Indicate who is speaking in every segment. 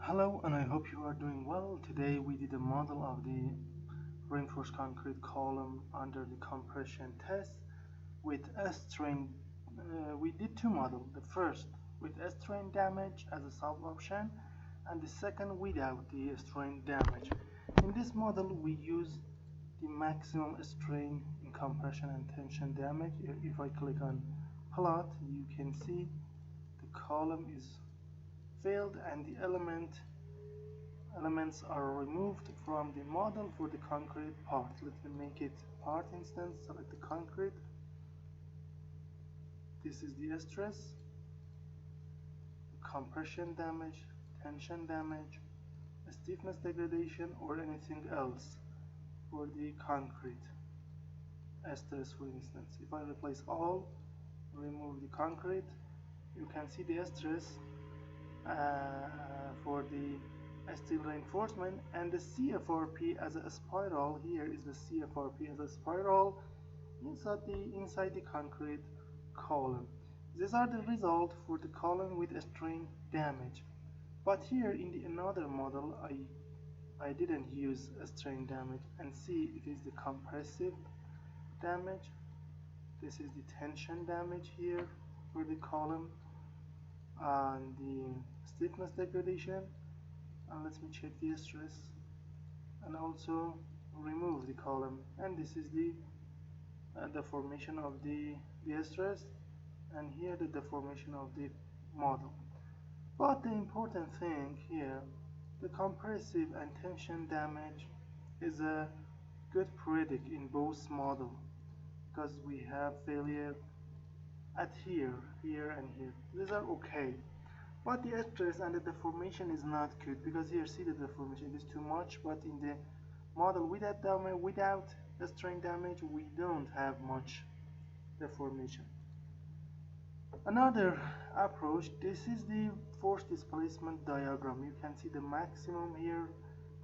Speaker 1: Hello, and I hope you are doing well. Today we did a model of the reinforced concrete column under the compression test with S-strain. We did two models. The first with S-strain damage as a sub option, and the second without the strain damage. In this model we use the maximum strain in compression and tension damage. If I click on plot, you can see the column is filled and the elements are removed from the model for the concrete part. Let me make it part instance. Select the concrete. This is the stress, compression damage, tension damage, stiffness degradation, or anything else for the concrete stress, for instance. If I replace all, remove the concrete, you can see the stress for the steel reinforcement, and the CFRP as a spiral. Here is the CFRP as a spiral inside the concrete column. These are the result for the column with a strain damage. But here in the another model, I didn't use a strain damage, and see it is the compressive damage. This is the tension damage here for the column, and the stiffness degradation. And let me check the stress and also remove the column, and this is the deformation of the stress, and here the deformation of the model. But the important thing here, the compressive and tension damage is a good predict in both model, because we have failure at here, and here. These are okay. But the stress and the deformation is not good, because here see the deformation is too much, but in the model without the strain damage we don't have much deformation. Another approach, this is the force displacement diagram. You can see the maximum here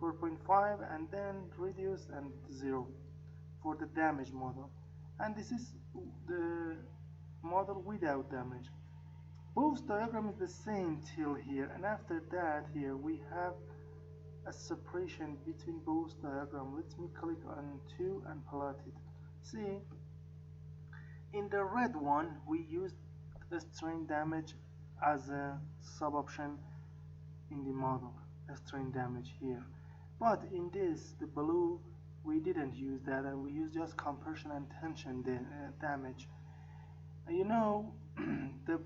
Speaker 1: 4.5 and then reduce and 0 for the damage model, and this is the model without damage. Both diagram is the same till here, and after that here we have a separation between both diagram. Let me click on 2 and plot it. See, in the red one we used the strain damage as a sub option in the model, a strain damage here. But in this, the blue, we didn't use that, and we used just compression and tension damage. You know, the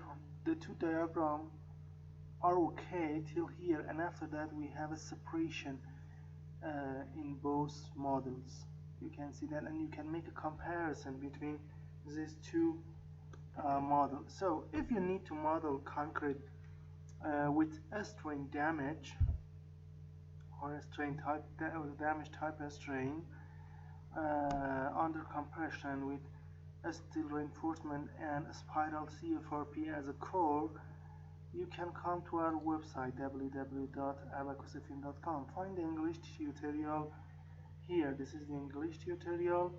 Speaker 1: two diagrams are okay till here, and after that we have a separation in both models. You can see that, and you can make a comparison between these two models. So if you need to model concrete with a strain damage or a strain type damage type of strain under compression with a steel reinforcement and a spiral CFRP as a core, you can come to our website www.abaqusfm.com. Find the English tutorial here. This is the English tutorial,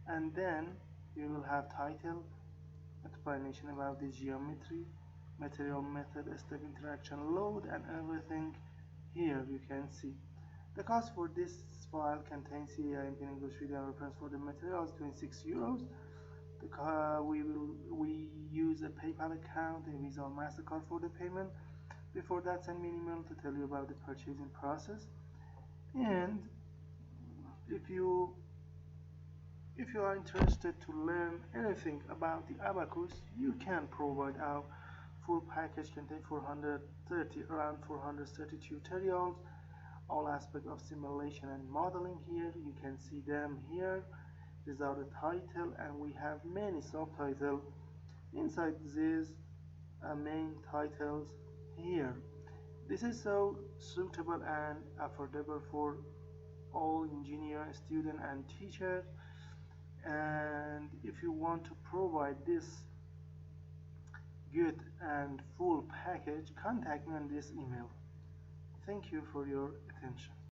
Speaker 1: and then you will have title, explanation about the geometry, material method, step interaction, load, and everything. Here you can see the cost for this file contains CAIMP English video reference for the materials, 26 euros. We use a PayPal account, a Visa or MasterCard for the payment. Before that, send me an email to tell you about the purchasing process. And if you are interested to learn anything about the Abaqus, you can provide our full package contain around 430 tutorials, all aspects of simulation and modeling. Here you can see them here. These are the title, and we have many subtitles inside these main titles here. This is so suitable and affordable for all engineer, student, and teachers. And if you want to provide this good and full package, contact me on this email. Thank you for your attention.